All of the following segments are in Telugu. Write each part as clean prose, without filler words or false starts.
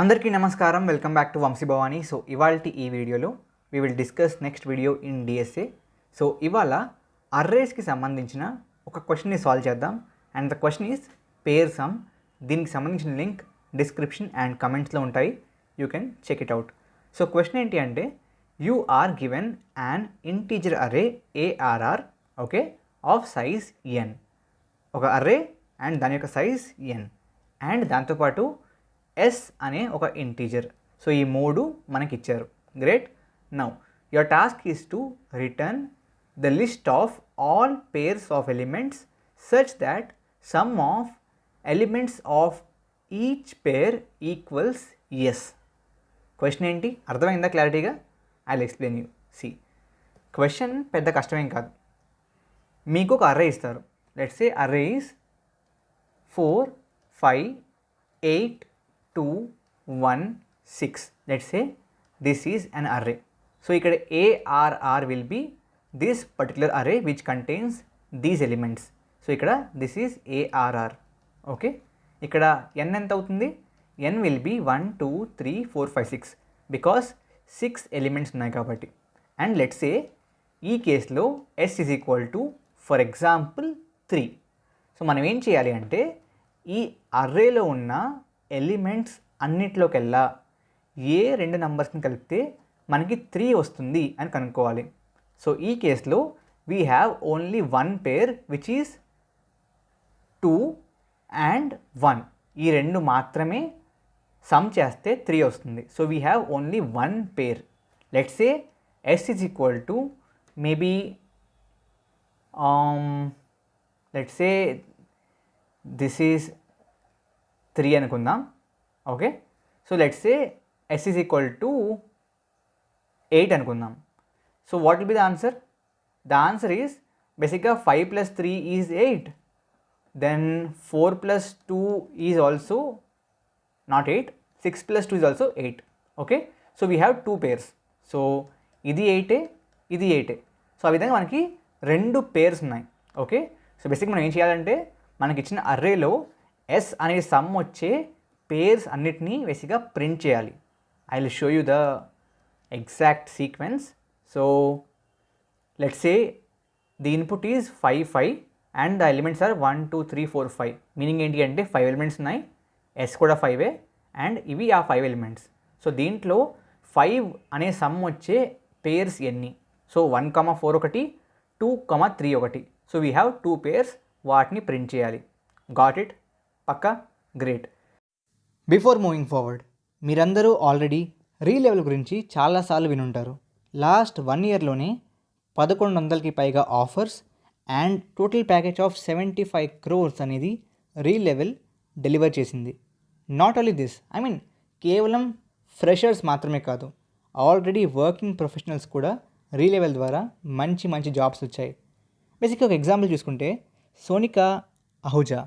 అందరికీ నమస్కారం. Welcome back to Vamshi Bhavani. So ఇవాల్టి ఈ వీడియోలో we will discuss next video in DSA. So ఇవాళ అర్రేస్కి సంబంధించిన ఒక క్వశ్చన్ని సాల్వ్ చేద్దాం. And the question is pair sum. దీనికి సంబంధించిన లింక్ డిస్క్రిప్షన్ అండ్ కమెంట్స్లో ఉంటాయి. You can check it out. So question ఏంటి అంటే, you are given an integer array ARR, okay, of size N. ఒక అర్రే అండ్ దాని యొక్క సైజ్ ఎన్, అండ్ దాంతోపాటు ఎస్ అనే ఒక ఇంటీజర్. సో ఈ మూడు మనకి ఇచ్చారు. Great. Now your task is to return the list of all pairs of elements such that sum of elements of each pair equals S. Question ఏంటి, అర్థమైందా క్లారిటీగా? I will explain you. See, question పెద్ద కష్టమేం కాదు. మీకు ఒక అర్రే ఇస్తారు. Let's say array is 4, 5, 8, 2, 1, 6. Let's say this is an array. So ఇక్కడ ARR will be this particular array which contains these elements. So ఇక్కడ this is ARR. Okay, ఇక్కడ n ఎంత అవుతుంది? n will be 1, 2, 3, 4, 5, 6 because 6 elements ఉన్నాయి కాబట్టి. And let's say ఈ కేసులో s is equal to for example 3. So మనం ఏం చేయాలి అంటే, ఈ అర్రేలో ఉన్న ఎలిమెంట్స్ అన్నిట్లోకెల్లా ఏ రెండు నంబర్స్ని కలిపితే మనకి 3 వస్తుంది అని కనుక్కోవాలి. సో ఈ కేసులో we have only one pair which is 2 and 1. ఈ రెండు మాత్రమే సమ్ చేస్తే 3 వస్తుంది. So we have only one pair. Let's say S is equal to maybe let's say this is 3 అనుకుందాం. Okay, so let's say S is equal to 8 అనుకుందాం. So what will be the answer? The answer is బేసిక్గా 5 + 3 is 8, then 4 + 2 is also not 8, 6 + 2 is also 8. Okay, so we have 2 pairs. So ఇది 8, ఇది 8. సో ఆ విధంగా మనకి 2 పేర్స్ ఉన్నాయి. ఓకే, సో బేసిక్గా మనం ఏం చేయాలంటే, మనకి ఇచ్చిన అర్రేలో ఎస్ అనే సమ్ వచ్చే పేర్స్ అన్నిటినీ బేసిక్గా ప్రింట్ చేయాలి. I will show you the exact sequence. So let's say the input is 5, 5 and the elements are 1, 2, 3, 4, 5. Meaning ఏంటి అంటే 5 ఎలిమెంట్స్ ఉన్నాయి, ఎస్ కూడా 5 అండ్ ఇవి ఆ 5 ఎలిమెంట్స్. సో దీంట్లో 5 అనే సమ్ వచ్చే పేర్స్ ఎన్ని? సో 1, 4 ఒకటి, 2, 3 ఒకటి. సో వీ హ్యావ్ 2 పేర్స్, వాటిని ప్రింట్ చేయాలి. Got it? పక్కా? గ్రేట్. బిఫోర్ మూవింగ్ ఫార్వర్డ్, మీరందరూ ఆల్రెడీ రీలెవెల్ గురించి చాలాసార్లు వినుంటారు. లాస్ట్ 1 ఇయర్లోనే 1100కి పైగా offers and total package of 75 crores అనేది రీలెవెల్ డెలివర్ చేసింది. Not only this, I mean కేవలం ఫ్రెషర్స్ మాత్రమే కాదు, ఆల్రెడీ వర్కింగ్ ప్రొఫెషనల్స్ కూడా రీలెవెల్ ద్వారా మంచి మంచి జాబ్స్ వచ్చాయి. బేసిక్గా ఒక ఎగ్జాంపుల్ చూసుకుంటే సోనికా అహూజా.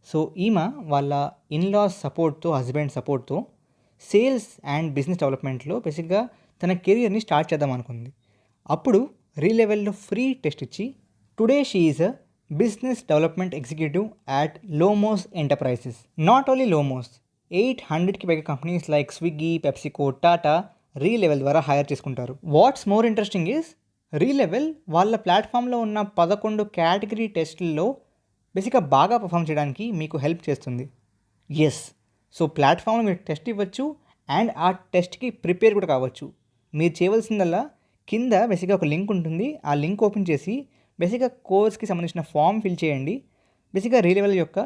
సో ఈమె వాళ్ళ ఇన్లాస్ సపోర్ట్తో, హస్బెండ్ సపోర్ట్తో సేల్స్ అండ్ బిజినెస్ డెవలప్మెంట్లో బేసిక్గా తన కెరియర్ని స్టార్ట్ చేద్దాం అనుకుంది. అప్పుడు రీలెవెల్లో ఫ్రీ టెస్ట్ ఇచ్చి today she is a business development executive at Lomos Enterprises. Not only Lomos, 800కి పైగా companies like Swiggy, PepsiCo, Tata Relevel ద్వారా హైర్ చేసుకుంటారు. What's more interesting is, Relevel వాళ్ళ ప్లాట్ఫామ్లో ఉన్న 11 కేటగిరీ టెస్టుల్లో బేసిక్గా బాగా పర్ఫామ్ చేయడానికి మీకు హెల్ప్ చేస్తుంది. ఎస్, సో ప్లాట్ఫామ్లో మీరు టెస్ట్ ఇవ్వచ్చు అండ్ ఆ టెస్ట్కి ప్రిపేర్ కూడా కావచ్చు. మీరు చేయవలసిందల్లా కింద బేసిక్గా ఒక లింక్ ఉంటుంది. ఆ లింక్ ఓపెన్ చేసి బేసిక్గా కోర్స్కి సంబంధించిన ఫామ్ ఫిల్ చేయండి. బేసిక్గా రీలెవెల్ యొక్క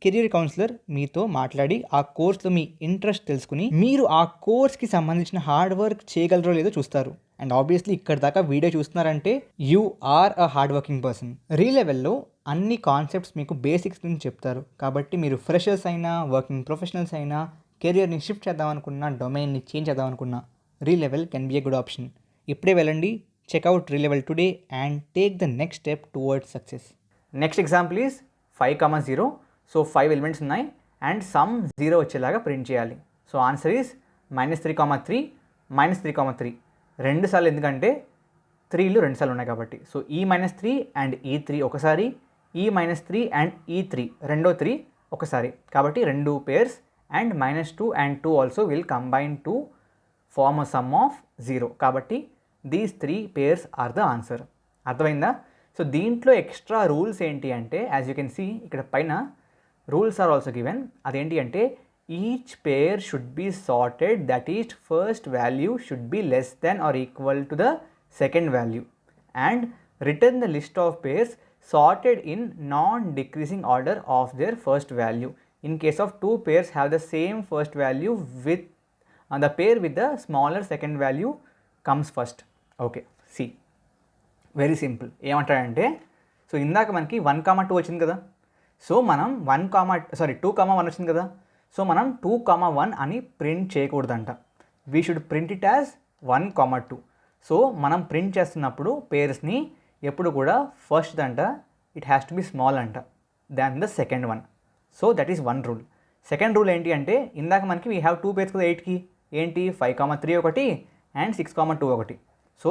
కెరియర్ కౌన్సిలర్ మీతో మాట్లాడి ఆ కోర్స్లో మీ ఇంట్రెస్ట్ తెలుసుకుని మీరు ఆ కోర్స్కి సంబంధించిన హార్డ్ వర్క్ చేయగలరో లేదో చూస్తారు. అండ్ ఆబ్వియస్లీ ఇక్కడ దాకా వీడియో చూస్తున్నారంటే you are a hard working person. రీలెవెల్లో అన్ని కాన్సెప్ట్స్ మీకు బేసిక్స్ నుంచి చెప్తారు. కాబట్టి మీరు ఫ్రెషర్స్ అయినా, వర్కింగ్ ప్రొఫెషనల్స్ అయినా, కెరియర్ని షిఫ్ట్ చేద్దాం అనుకున్నా, డొమైన్ని చేంజ్ చేద్దాం అనుకున్నా, Relevel can be a good option. ఇప్పుడే వెళ్ళండి, check out Relevel today and take the next step towards success. Next example is 5, 0. So 5 elements ఉన్నాయి అండ్ సమ్ 0 వచ్చేలాగా ప్రింట్ చేయాలి. So answer is -3, 3, -3, 3. 2 సార్లు, ఎందుకంటే 3లు 2 సార్లు ఉన్నాయి కాబట్టి. సో ఈ -3 అండ్ ఈ 3 ఒకసారి, ఈ -3 అండ్ ఈ 3 రెండో 3 ఒకసారి, కాబట్టి 2 pairs and -2 and 2 also will combine to form a sum of 0. కాబట్టి these 3 pairs are the answer. అర్థమైందా? సో దీంట్లో ఎక్స్ట్రా రూల్స్ ఏంటి అంటే యాజ్ యూ కెన్ సీ ఇక్కడ పైన రూల్స్ ఆర్ ఆల్సో గివెన్. అదేంటి అంటే each pair should be sorted, that is first value should be less than or equal to the second value and return the list of pairs sorted in non-decreasing order of their first value. In case of two pairs have the same first value with the pair with the smaller second value comes first. Okay, see, very simple. ఏమంటాడంటే సో ఇందాక మనకి 1,2 వచ్చింది కదా, సో మనం 2,1 వచ్చింది కదా, సో మనం 2,1 అని ప్రింట్ చేయకూడదంట. We should print it as 1,2. So మనం ప్రింట్ చేస్తున్నప్పుడు పేర్స్ని ఎప్పుడు కూడా ఫస్ట్ అంట it has to be small అంట than the second one. So that is one rule. Second rule ఏంటి అంటే ఇందాక మనకి వీ హ్యావ్ 2 పేర్స్ కదా 8కి, ఏంటి 5,3 ఒకటి అండ్ 6,2 ఒకటి. సో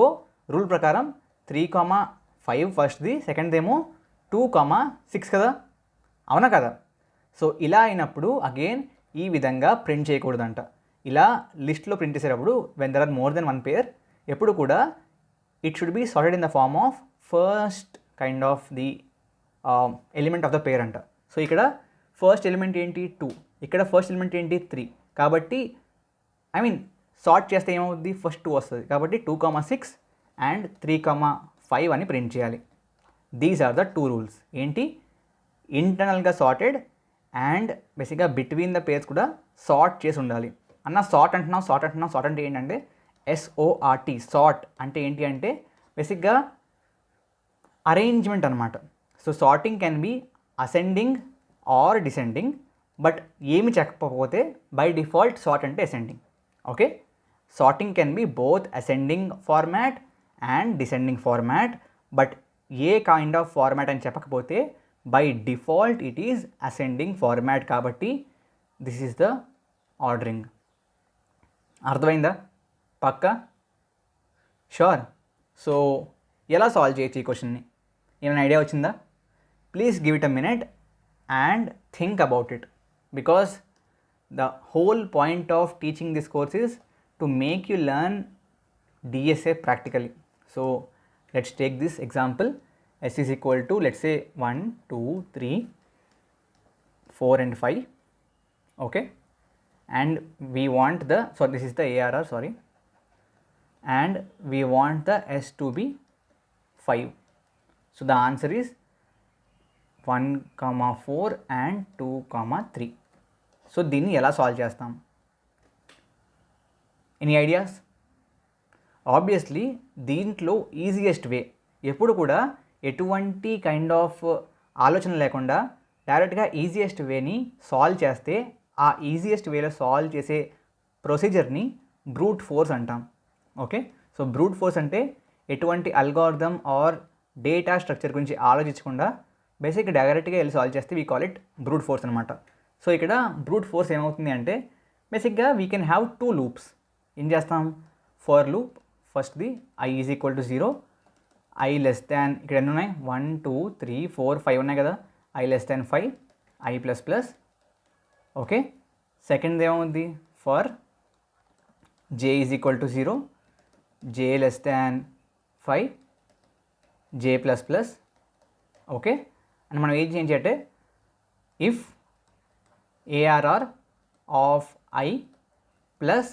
రూల్ ప్రకారం 3,5 ఫస్ట్ది, సెకండ్దేమో 2,6 కదా, అవునా కదా? సో ఇలా అయినప్పుడు అగైన్ ఈ విధంగా ప్రింట్ చేయకూడదంట. ఇలా లిస్ట్లో ప్రింట్ చేసేటప్పుడు when there are more than one pair ఎప్పుడు కూడా it should be sorted in the form of first kind of the element of the pair అంట. సో ఇక్కడ ఫస్ట్ ఎలిమెంట్ ఏంటి 2, ఇక్కడ ఫస్ట్ ఎలిమెంట్ ఏంటి 3. కాబట్టి సార్ట్ చేస్తే ఏమవుద్ది, ఫస్ట్ 2 వస్తుంది. కాబట్టి 2,6 అండ్ 3,5 అని ప్రింట్ చేయాలి. These are the 2 rules. ఏంటి, ఇంటర్నల్గా సార్టెడ్ అండ్ బేసిక్గా బిట్వీన్ ద పేర్స్ కూడా సార్ట్ చేసి ఉండాలి. అన్న సార్ట్ అంటే ఏంటంటే SORT, సార్ట్ అంటే ఏంటి అంటే బేసిక్గా అరేంజ్మెంట్ అనమాట. So sorting can be ascending are descending, but ఏమి చెప్పకపోతే బై డిఫాల్ట్ సార్ట్ అంటే ascending. Okay, sorting can be both ascending format and descending format, but A kind of format అని చెప్పకపోతే by default it is ascending format. కాబట్టి దిస్ ఈజ్ ద ఆర్డరింగ్. అర్థమైందా? పక్కా? షూర్. సో ఎలా సాల్వ్ చేయొచ్చు ఈ క్వశ్చన్ని, ఏమైనా ఐడియా వచ్చిందా? Please give it a minute and think about it, because the whole point of teaching this course is to make you learn DSA practically. So let's take this example. S is equal to, let's say 1, 2, 3, 4 and 5. Okay, and we want the, so this is the ARR, sorry, and we want the S to be 5. So the answer is 1,4 and 2,3. So దీన్ని ఎలా సాల్వ్ చేస్తాం? Any ideas? ఆబ్వియస్లీ దీంట్లో ఈజియెస్ట్ వే, ఎప్పుడు కూడా ఎటువంటి కైండ్ ఆఫ్ ఆలోచన లేకుండా డైరెక్ట్గా ఈజియెస్ట్ వేని సాల్వ్ చేస్తే ఆ ఈజియెస్ట్ వేలో సాల్వ్ చేసే ప్రొసీజర్ని బ్రూట్ ఫోర్స్ అంటాం. ఓకే, సో బ్రూట్ ఫోర్స్ అంటే ఎటువంటి అల్గోరిథం ఆర్ డేటా స్ట్రక్చర్ గురించి ఆలోచించకుండా బేసిక్గా డైరెక్ట్గా వెళ్ళి సాల్వ్ చేస్తే we call it brute force అనమాట. సో ఇక్కడ బ్రూట్ ఫోర్స్ ఏమవుతుంది అంటే బేసిక్గా వీ కెన్ హ్యావ్ 2 లూప్స్. ఏం చేస్తాం, ఫర్ లూప్ ఫస్ట్ది I is equal to 0, I less దాన్, ఇక్కడ ఎన్ని ఉన్నాయి 1, 2, 3, 4, 5 ఉన్నాయి కదా, I less than 5, I plus plus. Okay, second ఏమవుద్ది, for J is equal to 0, J less than 5, J plus plus. Okay, and మనం ఏం చేయాలంటే if ARR of I plus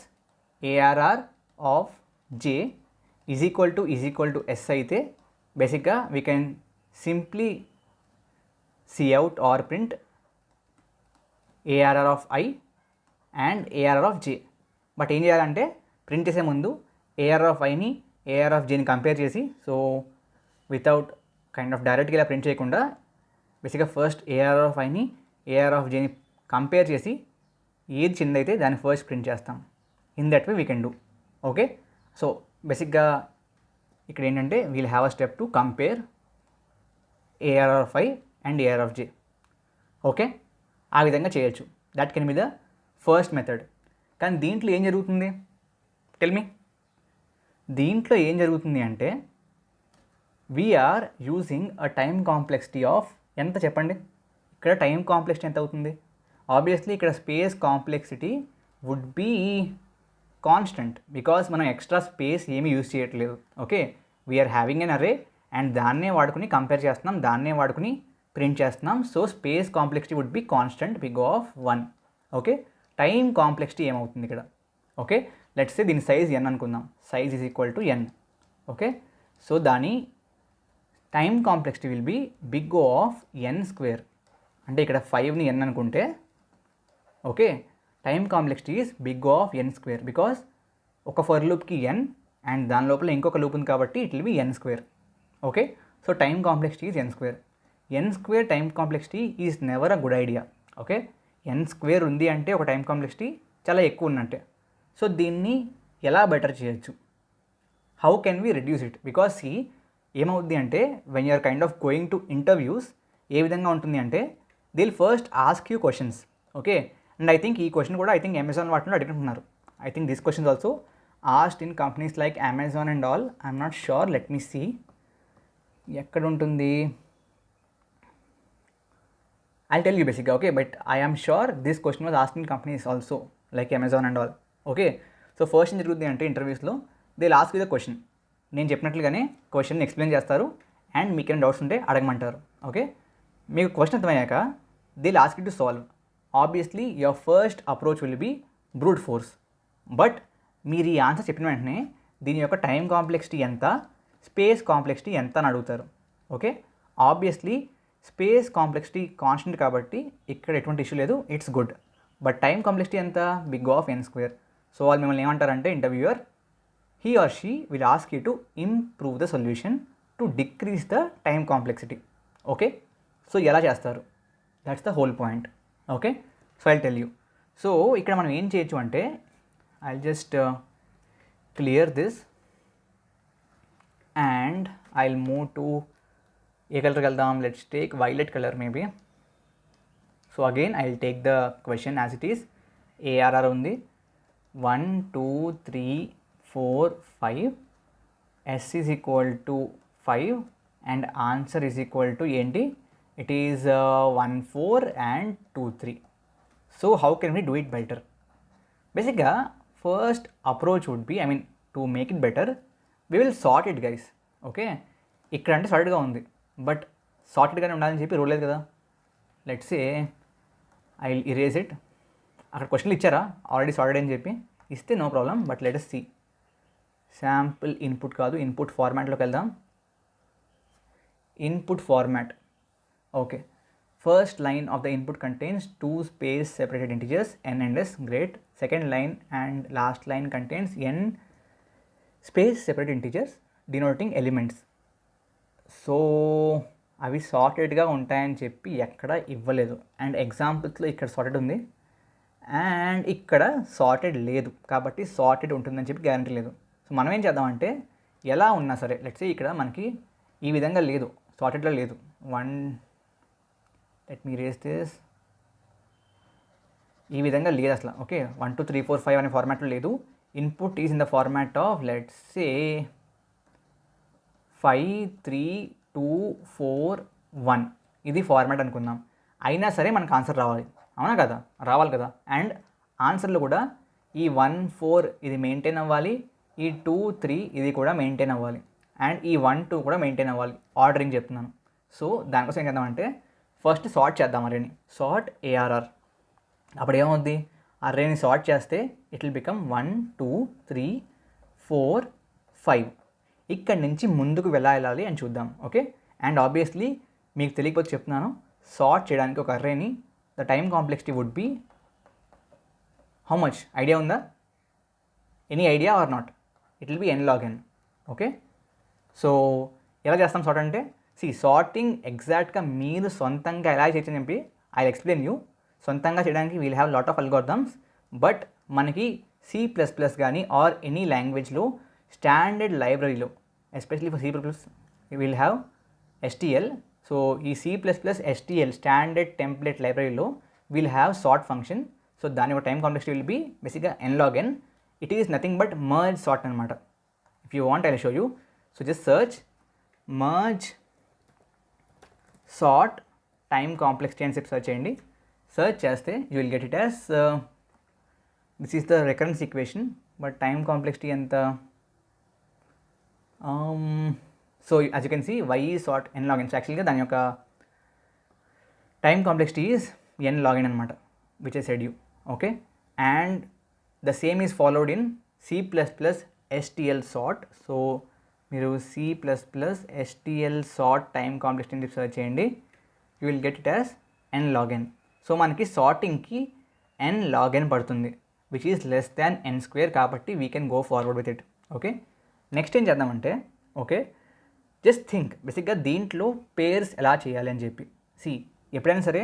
ARR of J is equal to S అయితే బేసిక్గా we can simply see out or print ARR of I and ARR of J. But ఏం చేయాలంటే ప్రింట్ చేసే ముందు ARR of Iని ARR of Jని కంపేర్ చేసి, సో వితౌట్ కైండ్ ఆఫ్ డైరెక్ట్గా ఇలా ప్రింట్ చేయకుండా బేసిక్గా ఫస్ట్ ARR of Iని ARR of Jని కంపేర్ చేసి ఏది చిన్నదైతే దాన్ని ఫస్ట్ ప్రింట్ చేస్తాం. In that way we can do. Okay, so బేసిక్గా ఇక్కడ ఏంటంటే we'll have a step to compare ARR of I and ARR of J. Okay, ఆ విధంగా చేయొచ్చు. That can be the first method. కానీ దీంట్లో ఏం జరుగుతుంది, టెల్ మీ, దీంట్లో ఏం జరుగుతుంది అంటే we're using a time complexity of ఎంత చెప్పండి, ఇక్కడ టైం కాంప్లెక్సిటీ ఎంత అవుతుంది, ఆబ్వియస్లీ ఇక్కడ space complexity would be constant because మనం ఎక్స్ట్రా స్పేస్ ఏమీ యూజ్ చేయట్లేదు. Okay, we're having n array and దాన్నే వాడుకుని కంపేర్ చేస్తున్నాం, దాన్నే వాడుకుని ప్రింట్ చేస్తున్నాం. So space complexity would be constant big of 1. Okay, time complexity ఏమవుతుంది ఇక్కడ? ఓకే, లెట్స్ సే దీని సైజ్ n అనుకుందాం. Size is equal to n. Okay, so దాని time complexity will be big of n². అంటే ఇక్కడ 5ని n అనుకుంటే okay, time complexity is big of n² because ఒక ఫర్ లూప్కి n అండ్ దాని లోపల ఇంకొక లూప్ ఉంది కాబట్టి it will be n². Okay, so time complexity is n². n² time complexity is never a good idea. Okay, n² ఉంది అంటే ఒక టైం కాంప్లెక్సిటీ చాలా ఎక్కువ ఉన్నట్టే. సో దీన్ని ఎలా బెటర్ చేయొచ్చు? How can we reduce it? Because ఏమవుద్ది అంటే when you're kind of going to interviews ఏ విధంగా ఉంటుంది అంటే they'll first ask you questions. Okay, and I think ఈ క్వశ్చన్ కూడా ఐ థింక్ అమెజాన్ వాటిలో అడుగుతున్నారు. I think this questions also asked in companies like Amazon and all. I'm not sure, let me see ఎక్కడ ఉంటుంది. I'll tell you basically, okay, but I am sure this question was asked in companies also like Amazon and all. Okay, so first ఏం జరుగుతుంది అంటే ఇంటర్వ్యూస్లో they will ask you the question. నేను చెప్పినట్లుగానే క్వశ్చన్ ఎక్స్ప్లెయిన్ చేస్తారు అండ్ మీకు ఏమైనా డౌట్స్ ఉంటే అడగమంటారు. ఓకే, మీకు క్వశ్చన్ అర్థమయ్యాక they will ask you to solve. Obviously your first approach will be brute force. But మీరు ఈ ఆన్సర్ చెప్పిన వెంటనే దీని యొక్క టైం కాంప్లెక్సిటీ ఎంత, స్పేస్ కాంప్లెక్సిటీ ఎంత అని అడుగుతారు. Okay, obviously space complexity constant కాబట్టి ఇక్కడ ఎటువంటి ఇష్యూ లేదు, it's good. But time complexity ఎంత? Big of n². సో వాళ్ళు మిమ్మల్ని ఏమంటారంటే interviewer, he or she will ask you to improve the solution to decrease the time complexity. Okay, so ఎలా చేస్తారు? That's the whole point. Okay, so I'll tell you. So ఇక్కడ మనం ఏం చేయొచ్చు అంటే I'll just clear this and I'll move to ఏ కలర్కి వెళ్దాం? Let's take violet colour maybe. So again I will take the question as it is. ARR ఉంది 1 2 3 4 5. S is equal to 5 and answer is equal to ఏంటి? It is 1 4 and 2 3. So how can we do it better? బేసిక్గా first approach would be, I mean to make it better we will sort it guys. Okay, ఇక్కడ అంటే సార్టెడ్గా ఉంది బట్ సార్టెడ్గానే ఉండాలని చెప్పి రూల్ లేదు కదా. Let's say I will erase it. అక్కడ క్వశ్చన్లు ఇచ్చారా ఆల్రెడీ సార్టెడ్ అని చెప్పి? ఇస్తే no problem. But let us see. Sample input కాదు, ఇన్పుట్ ఫార్మాట్లోకి వెళ్దాం. Input format. Okay, first line of the input contains 2 space separated integers n and s. Great. Second line and last line contains n space separated integers denoting elements. So అవి సార్టెడ్గా ఉంటాయని చెప్పి ఎక్కడ ఇవ్వలేదు. అండ్ ఎగ్జాంపుల్స్లో ఇక్కడ సార్టెడ్ ఉంది అండ్ ఇక్కడ సార్టెడ్ లేదు కాబట్టి సార్టెడ్ ఉంటుందని చెప్పి గ్యారంటీ లేదు. సో మనం ఏం చేద్దామంటే ఎలా ఉన్నా సరే లెట్స్ ఇక్కడ మనకి ఈ విధంగా లేదు, సార్టెడ్లో లేదు. Let me erase this. ఈ విధంగా లేదు అసలు. ఓకే, 1 2 3 4 5 అనే ఫార్మాట్లో లేదు. Input is in the format of let's say 5 3 2 4 1. ఇది ఫార్మాట్ అనుకుందాం. అయినా సరే మనకు ఆన్సర్ రావాలి, అవునా కదా? రావాలి కదా. అండ్ ఆన్సర్లో కూడా ఈ 1 4 ఇది మెయింటైన్ అవ్వాలి, ఈ 2 3 ఇది కూడా మెయింటైన్ అవ్వాలి, అండ్ ఈ 1 2 కూడా మెయింటైన్ అవ్వాలి. ఆర్డరింగ్ చెప్తున్నాను. సో దానికోసం ఏం చేద్దామంటే ఫస్ట్ సార్ట్ చేద్దాం అరేని. Sort ARR. అప్పుడు ఏమవుద్ది? అరేని సార్ట్ చేస్తే ఇట్ విల్ బికమ్ 1 2 3 4 5. ఇక్కడి నుంచి ముందుకు వెళ్ళాలి అని చూద్దాం. ఓకే, అండ్ ఆబ్వియస్లీ మీకు తెలియకపోతే చెప్తున్నాను, సార్ట్ చేయడానికి ఒక అర్రేని the time complexity would be how much? Idea ఉందా? Any idea or not? It will be n log n. Okay, so ఎలా చేస్తాం సార్ట్ అంటే? సార్టింగ్ ఎగ్జాక్ట్గా మీరు సొంతంగా ఎలా చేయొచ్చని చెప్పి ఐ ఎక్స్ప్లెయిన్ యూ. సొంతంగా చేయడానికి we'll have lot of algorithms. But మనకి C++ కానీ ఆర్ ఎనీ లాంగ్వేజ్లో స్టాండర్డ్ లైబ్రరీలో especially for C++ will have STL. So ఈ C++ STL స్టాండర్డ్ టెంప్లెట్ లైబ్రరీలో will have sort function. So దాని యొక్క టైం కాంప్లెక్సిటీ విల్ బి బేసిక్గా n log n. It is nothing but merge sort అనమాట. If you want I will show you. So just search merge sort time complexity అని చెప్పి సర్చ్ చేయండి. search చేస్తే you will get it as this is the recurrence equation, but time complexity ఎంత so as you can see y is sort n log n. So actually దాని యొక్క time complexity is n log n అనమాట, which I said you. Okay, and the same is followed in C++ STL sort. So మీరు C++ STL sort time complexity search చేయండి, you will get it as n log n. So మనకి సార్టింగ్కి n log n పడుతుంది, which is less than n square, కాబట్టి we can go forward with it. Okay, next ఏం చేద్దామంటే, ఓకే జస్ట్ థింక్ బేసిక్గా దీంట్లో పేర్స్ ఎలా చేయాలి అని చెప్పి. సి ఎప్పుడైనా సరే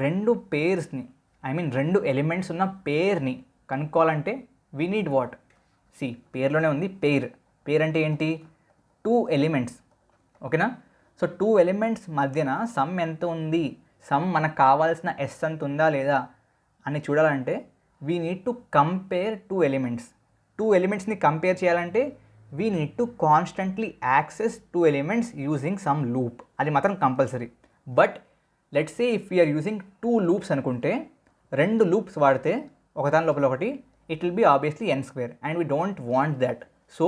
రెండు పేర్స్ని, ఐ మీన్ రెండు ఎలిమెంట్స్ ఉన్న పేర్ని కనుక్కోవాలంటే వీ నీడ్ వాట్. సి పేర్లోనే ఉంది పేర్. పేర్ అంటే ఏంటి? 2 ఎలిమెంట్స్. ఓకేనా? సో 2 ఎలిమెంట్స్ మధ్యన సమ్ ఎంత ఉంది, సమ్ మనకు కావాల్సిన ఎస్ అంత ఉందా లేదా అని చూడాలంటే we need to compare 2 elements. 2 ఎలిమెంట్స్ని కంపేర్ చేయాలంటే we need to constantly access 2 elements using some loop. అది మాత్రం compulsory. But let's say if you're using 2 loops అనుకుంటే, 2 లూప్స్ వాడితే ఒకదాని లోపల ఒకటి, it will be obviously n square, and we don't want that. So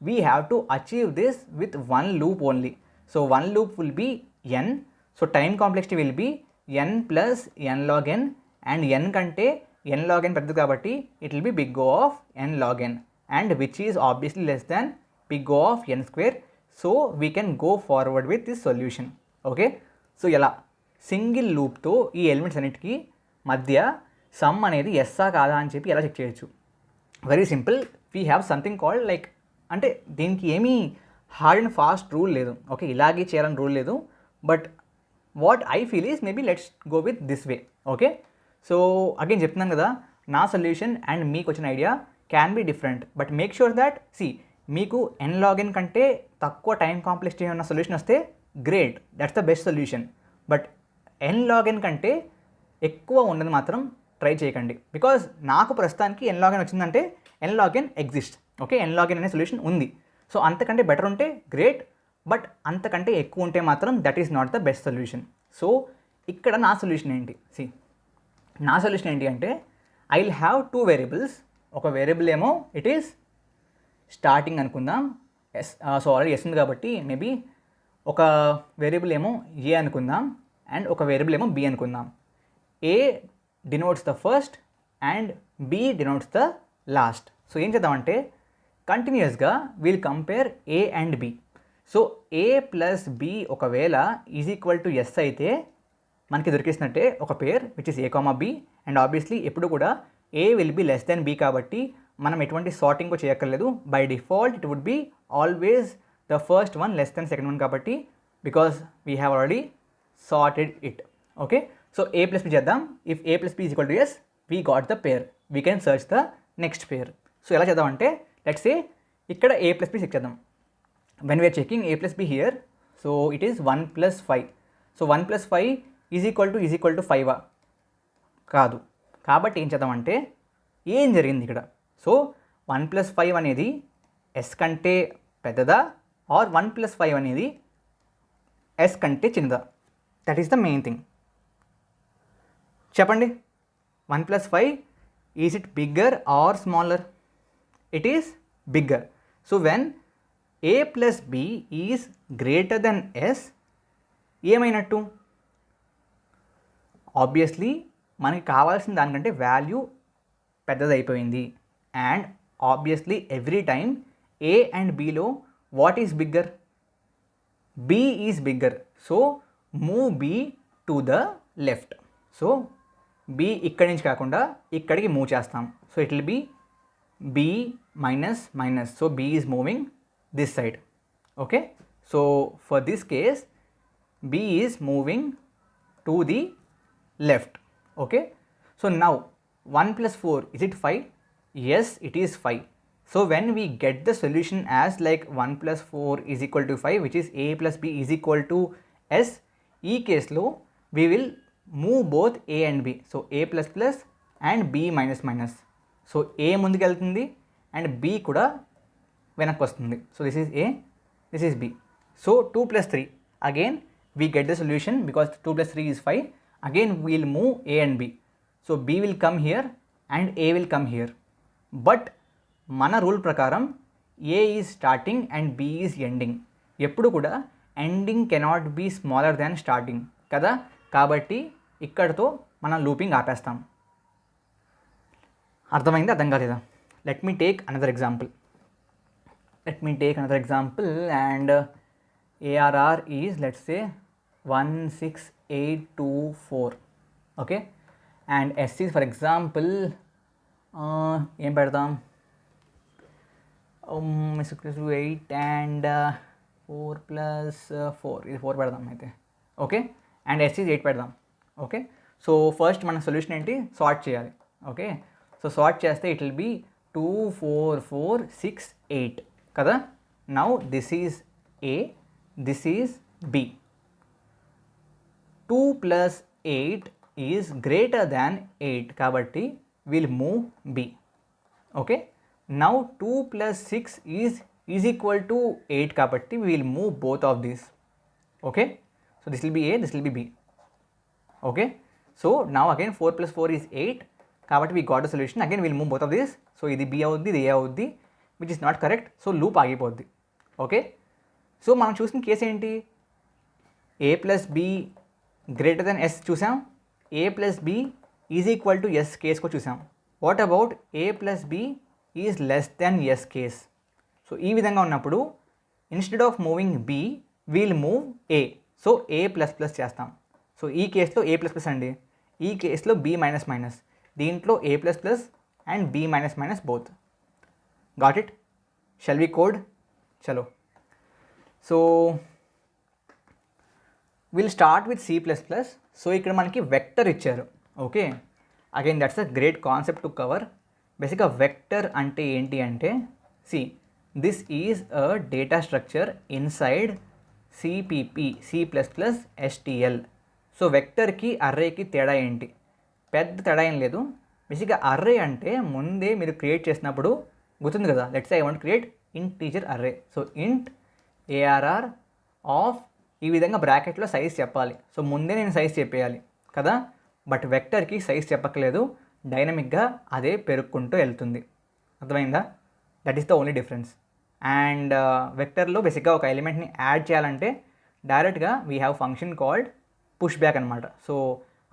we have to achieve this with 1 loop only. So 1 loop will be n. So time complexity will be n plus n log n, and n కంటే n log n పెద్దది కాబట్టి it will be big O of n log n, and which is obviously less than big O of n square. So we can go forward with this solution. Okay, so ఎలా సింగిల్ లూప్తో ఈ ఎలిమెంట్స్ అన్నిటికీ మధ్య సమ్ అనేది ఎస్సా కాదా అని చెప్పి ఎలా చెక్ చేయొచ్చు? Very simple. We have something called like, అంటే దీనికి ఏమీ హార్డ్ అండ్ ఫాస్ట్ రూల్ లేదు. ఓకే, ఇలాగే చేయాలని రూల్ లేదు. But what I feel is maybe let's go with this way. Okay, so again చెప్తున్నాను కదా, నా సొల్యూషన్ అండ్ మీకు వచ్చిన idea can be different, but make sure that మీకు n log n కంటే తక్కువ టైం కాంప్లెక్సిటీ ఉన్న సొల్యూషన్ వస్తే great, that's the best solution. But n log n కంటే ఎక్కువ ఉన్నది మాత్రం ట్రై చేయకండి, బికాజ్ నాకు ప్రస్తుతానికి n log n వచ్చిందంటే n log n exist. Okay, n log n అనే సొల్యూషన్ ఉంది. సో అంతకంటే బెటర్ ఉంటే గ్రేట్, బట్ అంతకంటే ఎక్కువ ఉంటే మాత్రం that is not the best solution. So ఇక్కడ నా సొల్యూషన్ ఏంటి? నా సొల్యూషన్ ఏంటి అంటే, ఐ విల్ హ్యావ్ 2 వేరియబుల్స్. ఒక వేరియబుల్ ఏమో ఇట్ ఈస్ స్టార్టింగ్ అనుకుందాం, ఎస్. సో ఆల్రెడీ ఎస్ ఉంది కాబట్టి మేబీ ఒక వేరియబుల్ ఏమో ఏ అనుకుందాం, అండ్ ఒక వేరియబుల్ ఏమో బి అనుకుందాం. A denotes the first and B denotes the last. So ఏం చేద్దామంటే, కంటిన్యూస్గా we'll compare A and B. So A plus B ఒకవేళ ఈజ్ ఈక్వల్ టు ఎస్ అయితే మనకి దొరికేసినట్టే ఒక pair which is A comma B, and obviously ఎప్పుడు కూడా A will be less than B కాబట్టి మనం ఎటువంటి సార్టింగ్ చేయక్కర్లేదు. By default it would be always the first one less than second one కాబట్టి, because we have already sorted it. Okay, so A plus B చేద్దాం. If A plus B is equal to S, we got the pair, we can search the next pair. So ఎలా చేద్దామంటే, లెట్స్ సే ఇక్కడ ఏ ప్లస్ బి చెక్ చేద్దాం. When we're checking A plus B here, so it is 1 + 5. So 1 + 5 is equal to 5 కాదు. కాబట్టి ఏం చేద్దామంటే, ఏం జరిగింది ఇక్కడ? సో 1 + 5 అనేది ఎస్ కంటే పెద్దదా, ఆర్ 1 + 5 అనేది ఎస్ కంటే చిన్నదా? That is the main thing. చెప్పండి, 1 + 5 is it bigger or smaller? It is bigger. So when A plus B is greater than S, ఏమైనట్టు? ఆబ్వియస్లీ మనకి కావాల్సిన దానికంటే వాల్యూ పెద్దదైపోయింది. And obviously every time A and బిలో what is bigger? B is bigger. So move B to the left. So B ఇక్కడి నుంచి కాకుండా ఇక్కడికి మూవ్ చేస్తాం. So it will be B minus minus. So B is moving this side. Okay, so for this case B is moving to the left. Okay, so now 1 + 4, is it 5? Yes, it is 5. So when we get the solution as like 1 + 4 is equal to 5, which is a plus b is equal to s, ee case lo we will move both a and b. So a plus plus and b minus minus. So a munduku veltundi and b kuda venakku vastundi. So this is a, this is b. So 2 + 3, again we get the solution because 2 + 3 is 5. again we'll move A and B. So B will come here and A will come here. But మన రూల్ ప్రకారం A is starting and B is ending. ఎప్పుడు కూడా ending cannot be smaller than starting కదా, కాబట్టి ఇక్కడతో మనం లూపింగ్ ఆపేస్తాం. అర్థమైంది, అర్థం కాలేదా? Let me take another example and ARR is, let's say, 16824. Okay, and S is, for example, ఏం పెడదాం, 8 and 4 plus 4, ఇది 4 పెడదాం అయితే. ఓకే, అండ్ S is 8 పెడదాం. ఓకే, సో ఫస్ట్ మన సొల్యూషన్ ఏంటి, సార్ట్ చేయాలి. ఓకే, సో సార్ట్ చేస్తే ఇట్ విల్ బీ 2 4 4 6 8 కదా. Now this is A, this is B. 2 plus 8 is greater than 8 kabatti we'll move B. Okay, now 2 plus 6 is equal to 8 kabatti we'll move both of these. Okay, so this will be A, this will be B. Okay, so now again 4 plus 4 is 8 kabatti we got a solution. Again we'll move both of these. So idi B avuddi, idi A avuddi, which is not correct, so loop agipoddi. Okay, so మనం చూసిన కేసు ఏంటి, A plus B greater than S చూసాం, A plus B is equal to S కేస్కు చూసాం. What about A plus B is less than S case? So ఈ విధంగా ఉన్నప్పుడు instead of moving B we'll move A. So A plus plus చేస్తాం. సో ఈ కేసులో A ప్లస్ ప్లస్ అండి, ఈ కేసులో B మైనస్ మైనస్, దీంట్లో A plus plus and B minus minus both. Got it? Shall we code? చలో. So will start with C++. So ఇక్కడ మనకి వెక్టర్ ఇచ్చారు. Okay, again that's a great concept to cover. బేసిక్గా వెక్టర్ అంటే ఏంటి అంటే, this is a data structure inside CPP, C++, STL. So వెక్టర్కి అర్రేకి తేడా ఏంటి? పెద్ద తేడా ఏం లేదు. బేసిక్గా అర్రే అంటే ముందే మీరు క్రియేట్ చేసినప్పుడు గుర్తుంది కదా, let's I want create integer array. So ఇంట్ ARR ఆఫ్ ఈ విధంగా బ్రాకెట్లో సైజ్ చెప్పాలి. సో ముందే నేను సైజ్ చెప్పేయాలి కదా, బట్ వెక్టర్కి సైజ్ చెప్పక్కలేదు, డైనమిక్గా అదే పెరుక్కుంటూ వెళ్తుంది. అర్థమైందా? That is the only difference. And వెక్టర్లో బేసిక్గా ఒక ఎలిమెంట్ని యాడ్ చేయాలంటే డైరెక్ట్గా we have function called push back అనమాట. సో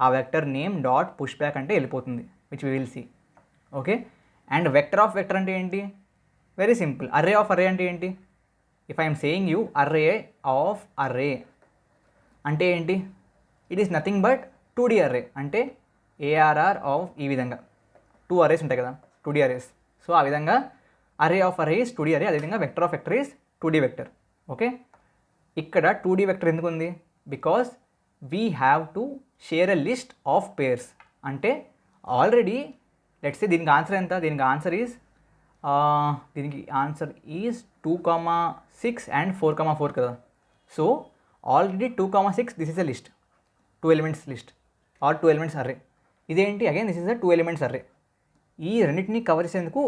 ఆ vector name dot push back అంటే వెళ్ళిపోతుంది, which we will see. Okay, and vector of vector అంటే ఏంటి? Very simple. Array of array అంటే ఏంటి? If I'm saying you array of array అంటే ఏంటి? It is nothing but 2D array. అంటే ARR ఆఫ్ ఈ విధంగా 2 అర్రేస్ ఉంటాయి కదా, 2D అర్రేస్. సో ఆ విధంగా array of array is 2D array, అదేవిధంగా vector of vector is 2D vector. Okay, ఇక్కడ 2D వెక్టర్ ఎందుకు ఉంది? Because we have to share a list of pairs. అంటే ఆల్రెడీ లెట్స్ సే దీనికి ఆన్సర్ ఎంత? దీనికి ఆన్సర్ ఈజ్ 2,6 అండ్ 4,4 కదా. So already 2,6 this is a list, 2 elements list or 2 elements array. ఇదేంటి? Again this is a 2 elements array. ఈ రెండింటిని కవర్ చేసేందుకు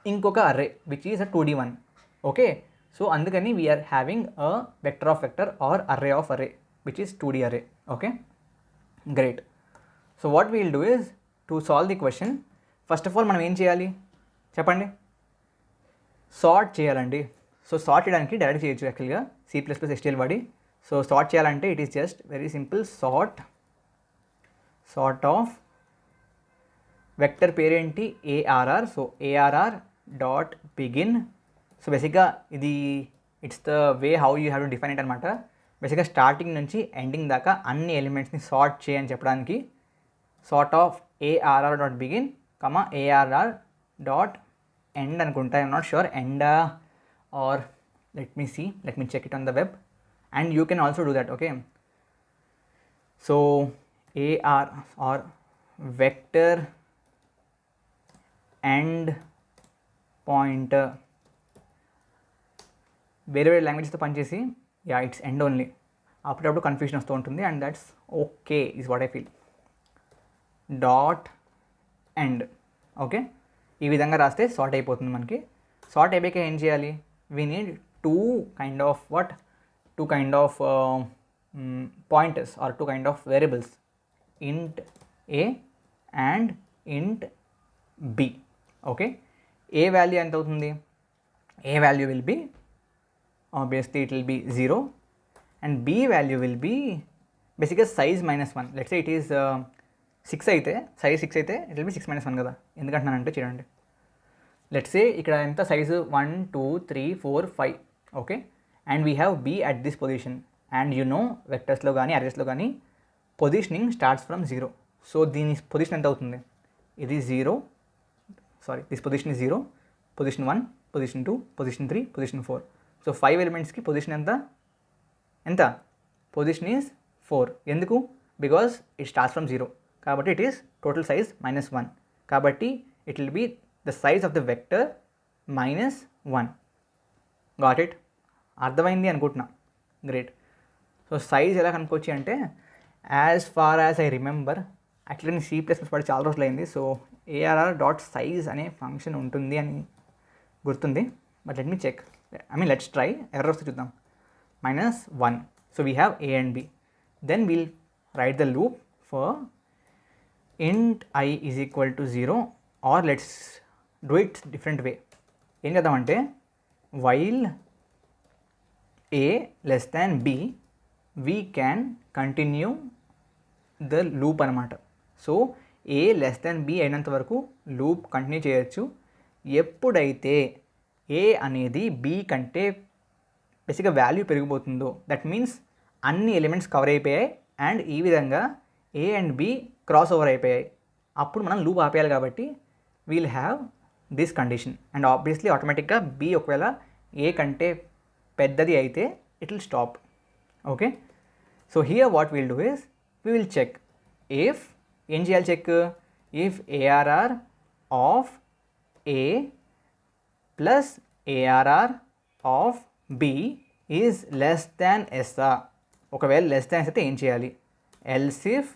ఇంకొక array which is a 2D one. Okay, so అందుకని we're having a vector of vector or array of array which is 2D array. Okay, great. So what we'll do is to solve the question, first of all మనం ఏం చేయాలి చెప్పండి? సార్ట్ చేయాలండి. సో సార్ట్ చేయడానికి డైరెక్ట్ చేయొచ్చు యాక్చువల్గా C++ STL వాడి. సో సార్ట్ చేయాలంటే it is just very simple, sort of vector పేరేంటి? ARR. So ARR dot begin. So బేసిక్గా ఇది it's the way how you have to define it అనమాట. బేసిక్గా స్టార్టింగ్ నుంచి ఎండింగ్ దాకా అన్ని ఎలిమెంట్స్ని సార్ట్ చేయని చెప్పడానికి sort of ARR dot begin ARR dot end అనుకుంటా, I'm not sure, and or let me check it on the web and you can also do that. Okay, so AR or vector and pointer వేరే వేరే లాంగ్వేజ్తో పనిచేసి ఇట్స్ ఎండ్ ఓన్లీ, అప్పుడప్పుడు కన్ఫ్యూజన్ వస్తూ ఉంటుంది and that's okay is what I feel. Dot end. Okay, ఈ విధంగా రాస్తే సార్ట్ అయిపోతుంది మనకి. సార్ట్ అయిపోయాక ఏం చేయాలి? We need two kind of pointers or 2 kind of variables int a and int b. Okay, a value ఎంత అవుతుంది? a value will be obviously it will be 0 and b value will be basically size -1. let's say it is 6 అయితే, size 6 అయితే it will be 6 - 1 కదా. ఎందుకంటున్నానంటే చూడండి, let's say ఇక్కడ ఎంత size 1 2 3 4 5. Okay, and we have b at this position and you know వెక్టర్స్లో కానీ అరేస్లో కానీ పొజిషనింగ్ స్టార్ట్స్ ఫ్రమ్ 0. సో దీని పొజిషన్ ఎంత అవుతుంది? ఇది 0, sorry this position is 0, position 1, position 2, position 3, position 4. So 5 ఎలిమెంట్స్కి పొజిషన్ ఎంత? Position is 4. ఎందుకు? బికాస్ ఇట్ స్టార్ట్స్ ఫ్రమ్ 0 కాబట్టి ఇట్ ఈస్ టోటల్ సైజ్ -1. కాబట్టి it will be the size of the vector -1. Got it? అర్థమైంది అనుకుంటున్నా. గ్రేట్. సో సైజ్ ఎలా కనుక్కోవచ్చు అంటే, as far as I remember, actually నేను C++ పడి చాలా రోజులు అయింది. సో ARR.size అనే ఫంక్షన్ ఉంటుంది అని గుర్తుంది. But let me check, let's try. Error వస్తే చూద్దాం. -1. So we have a and b. Then we'll write the loop for int I is equal to 0, or let's do it different way. ఏం చేద్దామంటే, while a less than b we can continue the loop అనమాట. So a less than b అయినంత వరకు లూప్ కంటిన్యూ చేయొచ్చు. ఎప్పుడైతే a అనేది b కంటే బేసిక్గా వాల్యూ పెరిగిపోతుందో, దట్ మీన్స్ అన్ని ఎలిమెంట్స్ కవర్ అయిపోయాయి అండ్ ఈ విధంగా a and b cross over అయిపోయాయి, అప్పుడు మనం లూప్ ఆపేయాలి. కాబట్టి we'll have this condition and obviously ఆటోమేటిక్గా b ఒకవేళ a కంటే పెద్దది అయితే it will stop. Okay, so here what will do is we will check if, ఏం చేయాలి check, if ARR of a plus ARR of b is less than s. ఒకవేళ లెస్ దాన్ s అయితే ఏం చేయాలి, else if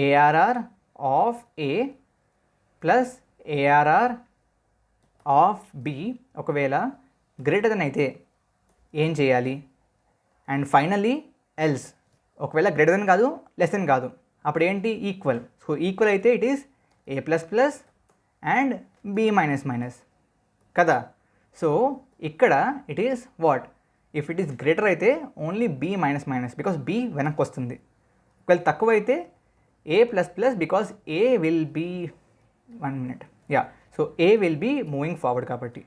ARR of a plus ARR of b ఒకవేళ గ్రేటర్ దెన్ అయితే ఏం చేయాలి, అండ్ ఫైనలీ ఎల్స్ ఒకవేళ గ్రేటర్ దెన్ కాదు లెస్ దెన్ కాదు, అప్పుడు ఏంటి, ఈక్వల్. సో ఈక్వల్ అయితే it is a++ and b-, కదా. సో ఇక్కడ it is what, if it is greater అయితే ఓన్లీ b-, బికాస్ b వెనక్కి వస్తుంది. ఒకవేళ తక్కువ అయితే a++, because a will be 1 minute, yeah, so a will be moving forward కాబట్టి.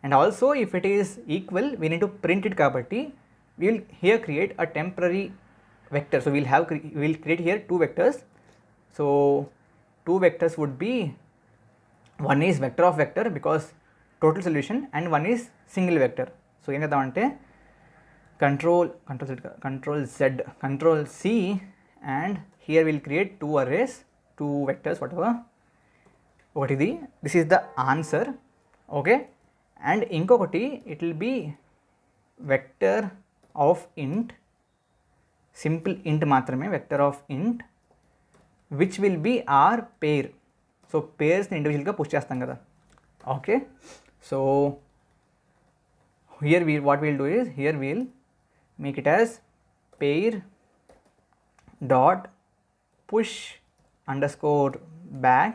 And also if it is equal we need to print it కాబట్టి we will here create a temporary vector. So we'll create here 2 vectors. So 2 vectors would be, one is vector of vector because total solution, and one is single vector. So em chedamante control C, and here we'll create 2 arrays, 2 vectors, whatever. What is this is the answer. Okay, and inkokati it will be vector of int, simple int మాత్రమే, vector of int which will be our pair. So పేర్స్ని ఇండివిజువల్గా పుష్ చేస్తాం కదా. Okay, so here what we'll do is, here we'll make it as pair dot push underscore back,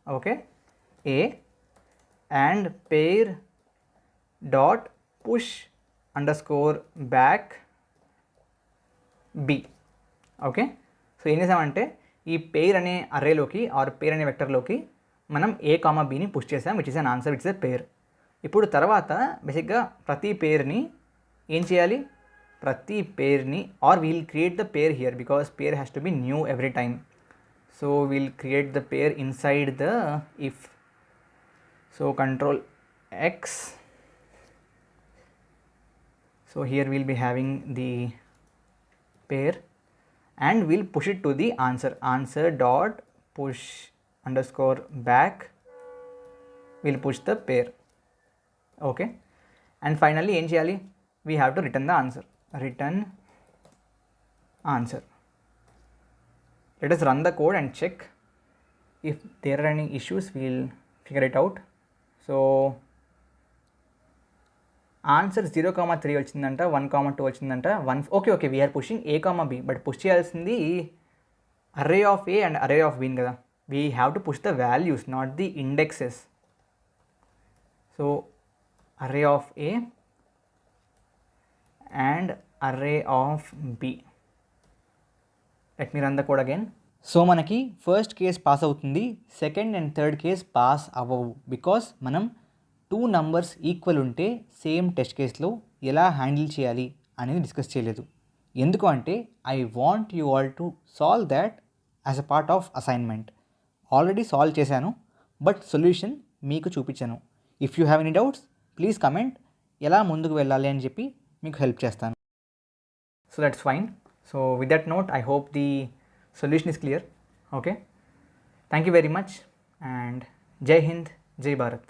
okay, a, and pair dot push underscore back b. Okay, so ఏం చేసామంటే ఈ పేర్ అనే అర్రేలోకి ఆర్ పేర్ అనే వెక్టర్లోకి మనం a, bని పుష్ చేసాం, which is an answer, which is a pair. ఇప్పుడు తర్వాత బేసిక్గా ప్రతి పేర్ని ఏం చేయాలి, ప్రతి పేర్ని, or we'll create the pair here because pair has to be new every time. So we'll create the pair inside the if. So control X. So here we'll be having the pair and we'll push it to the answer dot push underscore back, we'll push the pair. Okay, and finally em cheyali, we have to return the answer, let us run the code and check if there are any issues, we'll figure it out. So answer 0,3 వచ్చిందంట, 1,2 వచ్చిందంట, okay we're pushing A, B, but push చేయాల్సింది array of A and array of B కదా. We have to push the values, not the indexes. So array of A and array of B. Let me run the code again. So మనకి ఫస్ట్ కేస్ పాస్ అవుతుంది, second and third case pass అవ్వవు. బికాస్ మనం 2 నంబర్స్ ఈక్వల్ ఉంటే సేమ్ టెస్ట్ కేస్లో ఎలా హ్యాండిల్ చేయాలి అనేది డిస్కస్ చేయలేదు. ఎందుకు అంటే I want you all to solve that as a part of assignment. Already solve చేశాను, బట్ సొల్యూషన్ మీకు చూపించాను. If you have any doubts please comment, ఎలా ముందుకు వెళ్ళాలి అని చెప్పి మీకు హెల్ప్ చేస్తాను. So that's fine. So with that note I hope the solution is clear. Okay, thank you very much and Jai Hind, Jai Bharat.